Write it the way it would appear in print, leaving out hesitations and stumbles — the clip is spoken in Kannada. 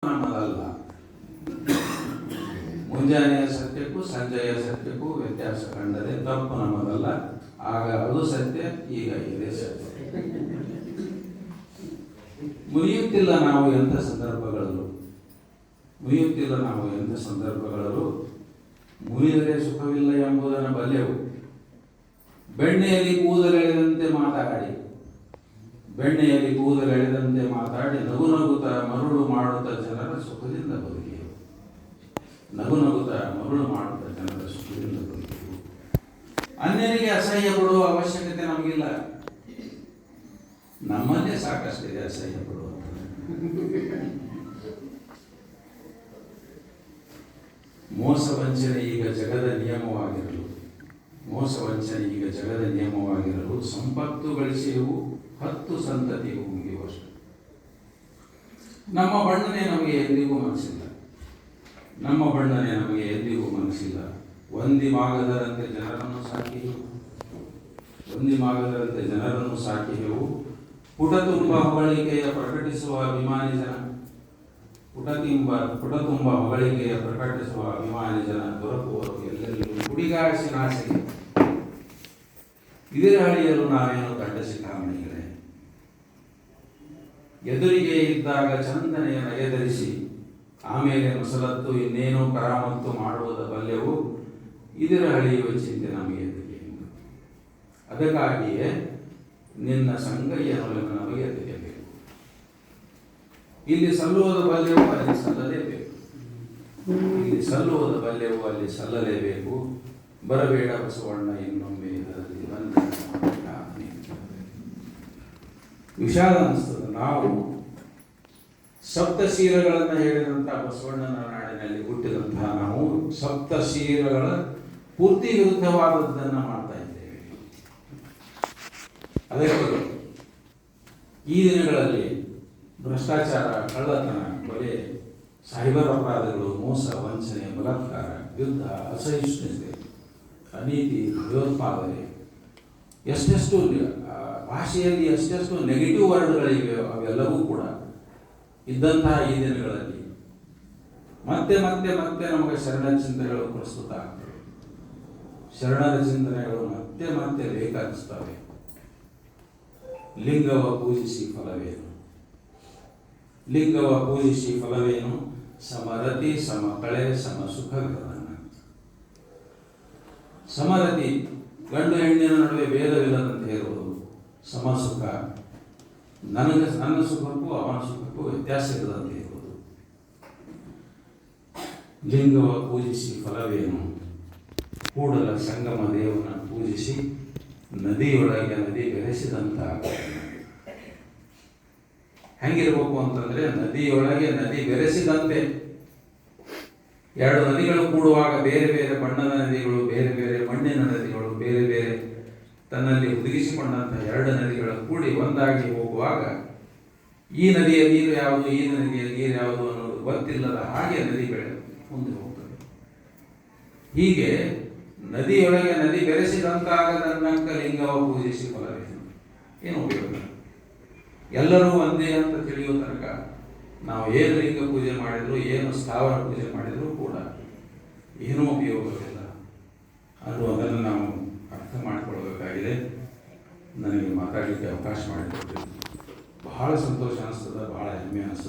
ನಮ್ಮದಲ್ಲ. ಮುಂಜಾನೆಯ ಸತ್ಯಕ್ಕೂ ಸಂಜೆಯ ಸತ್ಯಕ್ಕೂ ವ್ಯತ್ಯಾಸ ಕಂಡರೆ ತಪ್ಪು ನಮ್ಮದಲ್ಲ. ಆಗ ಅದು ಸತ್ಯ, ಈಗ ಇದೇ ಸತ್ಯ. ಮುನಿಯುತ್ತಿಲ್ಲ ನಾವು ಎಂಥ ಸಂದರ್ಭಗಳಲ್ಲೂ, ಮುನಿಯುತ್ತಿಲ್ಲ ನಾವು ಎಂಥ ಸಂದರ್ಭಗಳಲ್ಲೂ ಮುನಿದರೆ ಸುಖವಿಲ್ಲ ಎಂಬುದನ್ನು ಬಲ್ಲೆವು. ಬೆಣ್ಣೆಯಲ್ಲಿ ಕೂದಲೆಳೆದಂತೆ ಮಾತಾಡಿ, ಬೆಣ್ಣೆಯಲ್ಲಿ ಕೂದಲೆಳೆದಂತೆ ಮಾತಾಡಿ ನಗು ನಗುತ್ತಾ ಮರುಳು ಮಾಡುತ್ತಾ ಜನರ ಸುಖದಿಂದ ಬದುಕಿಯು. ನಗು ನಗುತ್ತಾ ಮರುಳು ಮಾಡುತ್ತಾ ಜನರ ಸುಖದಿಂದ ಬದುಕಿಯು. ಅನ್ಯರಿಗೆ ಅಸಹ್ಯ ಪಡುವ ಅವಶ್ಯಕತೆ ನಮಗಿಲ್ಲ. ನಮ್ಮನ್ನೇ ಸಾಕಷ್ಟಿದೆ ಅಸಹ್ಯ ಪಡುವಂಥದ್ದು. ಮೋಸ ವಂಚನೆ ಈಗ ಜಗದ ನಿಯಮವಾಗಿರಲು, ಮೋಸ ವಂಚನೆ ಈಗ ಜಗದ ನಿಯಮವಾಗಿರಲು ಸಂಪತ್ತು ಗಳಿಸಿಯೂ 10 ಸಂತತಿಗೂ ಮುಗಿಯುವಷ್ಟು. ನಮ್ಮ ಬಣ್ಣನೆ ನಮಗೆ ಎಂದಿಗೂ ಮನಸ್ಸಿಲ್ಲ, ನಮ್ಮ ಬಣ್ಣನೆ ನಮಗೆ ಎಂದಿಗೂ ಮನಸ್ಸಿಲ್ಲ. ಒಂದಿಮಾಗದರಂತೆ ಜನರನ್ನು ಸಾಕಿಯು, ಒಂದಿಮಾಗದರಂತೆ ಜನರನ್ನು ಸಾಕಿಯೆವು. ಪುಟ ತುಂಬ ಹೊಗಳಿಕೆಯ ಪ್ರಕಟಿಸುವ ಅಭಿಮಾನಿ ಜನ, ಪುಟ ತುಂಬ ಹೊಗಳಿಕೆಯ ಪ್ರಕಟಿಸುವ ಅಭಿಮಾನಿ ಜನ ದೊರಕುವರು ಎಲ್ಲರಿಗೂ ಕುಡಿಗಾಸಿನ ಆಸೆಗೆ. ಇದರ ಹಳಿಯಲು ನಾವೇನು ಕಂಡ ಶಿಖಾಮಣಿಗಳೇ. ಎದುರಿಗೆ ಇದ್ದಾಗ ಚಂದನೆಯ ನಗೆಧರಿಸಿ ಆಮೇಲೆ ಮುಸಲತ್ತು ಇನ್ನೇನೋ ಕರಾಮತ್ತು ಮಾಡುವುದ ಬಲ್ಲೆವು. ಇದರ ಹಳಿಯುವ ಚಿಂತೆ ನಮಗೆ ಎದುರಿಗೆ. ಅದಕ್ಕಾಗಿಯೇ ನಿನ್ನ ಸಂಗಯ್ಯನು ನಮಗೆ ಎದುರಿಯಬೇಕು. ಇಲ್ಲಿ ಸಲ್ಲುವುದ ಬಲ್ಲೆವು, ಅಲ್ಲಿ ಸಲ್ಲಲೇಬೇಕು. ಇಲ್ಲಿ ಸಲ್ಲುವುದ ಬಲ್ಲೆವು, ಅಲ್ಲಿ ಸಲ್ಲಲೇಬೇಕು. ಬರಬೇಡ ಬಸವಣ್ಣ ಇನ್ನೊಮ್ಮೆ ಇದರಲ್ಲಿ ಬಂದ. ವಿಷಾದ ಅನಿಸ್ತದೆ. ನಾವು ಸಪ್ತಶೀಲಗಳನ್ನು ಹೇಳಿದಂಥ ಬಸವಣ್ಣನ ನಾಡಿನಲ್ಲಿ ಹುಟ್ಟಿದಂತಹ ನಾವು ಸಪ್ತಶೀಲಗಳ ಪೂರ್ತಿ ವಿರುದ್ಧವಾದದ್ದನ್ನು ಮಾಡ್ತಾ ಇದ್ದೇವೆ. ಅದಕ್ಕೆ ಈ ದಿನಗಳಲ್ಲಿ ಭ್ರಷ್ಟಾಚಾರ, ಕಳ್ಳತನ, ಕೊಲೆ, ಸೈಬರ್ ಅಪರಾಧಗಳು, ಮೋಸ, ವಂಚನೆ, ಬಲಾತ್ಕಾರ, ಯುದ್ಧ, ಅಸಹಿಷ್ಣುತೆ, ಅನೀತಿ, ಭಯೋತ್ಪಾದನೆ, ಎಷ್ಟೆಷ್ಟು ಭಾಷೆಯಲ್ಲಿ ಎಷ್ಟೆಷ್ಟು ನೆಗೆಟಿವ್ ವರ್ಡ್ಗಳಿವೆ, ಅವೆಲ್ಲವೂ ಕೂಡ ಇದ್ದಂತಹ ಈ ದಿನಗಳಲ್ಲಿ ಮತ್ತೆ ಮತ್ತೆ ಮತ್ತೆ ನಮಗೆ ಶರಣ ಚಿಂತನೆಗಳು ಪ್ರಸ್ತುತ ಆಗ್ತವೆ. ಶರಣರ ಚಿಂತನೆಗಳು ಮತ್ತೆ ಮತ್ತೆ ಬೇಕಾಗಿಸ್ತವೆ. ಲಿಂಗವ ಪೂಜಿಸಿ ಫಲವೇನು, ಲಿಂಗವ ಪೂಜಿಸಿ ಫಲವೇನು, ಸಮರತಿ ಸಮ ಕಳೆ ಸಮ ಸುಖವಿರದನ್ನ. ಸಮರತಿ ಗಂಡು ಹೆಣ್ಣಿನ ನಡುವೆ ಭೇದವಿಲ್ಲದಂತೆ ಇರುವುದು. ಸಮ ಸುಖ, ನನ್ನ ಸುಖಕ್ಕೂ ಅವನ ಸುಖಕ್ಕೂ ವ್ಯತ್ಯಾಸ ಇರದಂತೆ ಇರುವುದು. ಲಿಂಗವ ಪೂಜಿಸಿ ಫಲವೇನು, ಕೂಡಲ ಸಂಗಮ ದೇವನ ಪೂಜಿಸಿ ನದಿಯೊಳಗೆ ನದಿ ಬೆರೆಸಿದಂತ. ಹೆಂಗಿರ್ಬೇಕು ಅಂತಂದ್ರೆ ನದಿಯೊಳಗೆ ನದಿ ಬೆರೆಸಿದಂತೆ. 2 ನದಿಗಳು ಕೂಡುವಾಗ ಬೇರೆ ಬೇರೆ ಬಣ್ಣದ ನದಿಗಳು, ಬೇರೆ ಬೇರೆ ಮಣ್ಣಿನ ನದಿಗಳು, ಬೇರೆ ಬೇರೆ ತನ್ನಲ್ಲಿ ಹುದುಗಿಸಿಕೊಂಡಂತಹ 2 ನದಿಗಳು ಕೂಡಿ ಒಂದಾಗಿ ಹೋಗುವಾಗ ಈ ನದಿಯ ನೀರು ಯಾವುದು, ಈ ನದಿಯ ನೀರು ಯಾವುದು ಅನ್ನೋದು ಗೊತ್ತಿಲ್ಲದ ಹಾಗೆ ನದಿ ಮುಂದೆ ಹೋಗ್ತದೆ. ಹೀಗೆ ನದಿಯೊಳಗೆ ನದಿ ಬೆರೆಸಿದಂತಾಗದನ್ನಕ್ಕ ಲಿಂಗವ ಪೂಜಿಸಿ ಫಲವೇನು. ಏನು ಉಪಯೋಗ? ಎಲ್ಲರೂ ಒಂದೇ ಅಂತ ತಿಳಿಯುವ ತನಕ ನಾವು ಏನು ಲಿಂಗ ಪೂಜೆ ಮಾಡಿದ್ರು, ಏನು ಸ್ಥಾವರ ಪೂಜೆ ಮಾಡಿದ್ರು ಕೂಡ ಏನೂ ಉಪಯೋಗವಿಲ್ಲ ಅನ್ನುವುದನ್ನು ನಾವು ಅರ್ಥ ಮಾಡಿಕೊಳ್ಳಬೇಕಾಗಿದೆ. ನನಗೆ ಮಾತಾಡಲಿಕ್ಕೆ ಅವಕಾಶ ಮಾಡಿಕೊಟ್ಟಿದ್ದು ಬಹಳ ಸಂತೋಷ ಅನಿಸ್ತದೆ, ಬಹಳ ಹೆಮ್ಮೆ ಅನಿಸ್ತದೆ.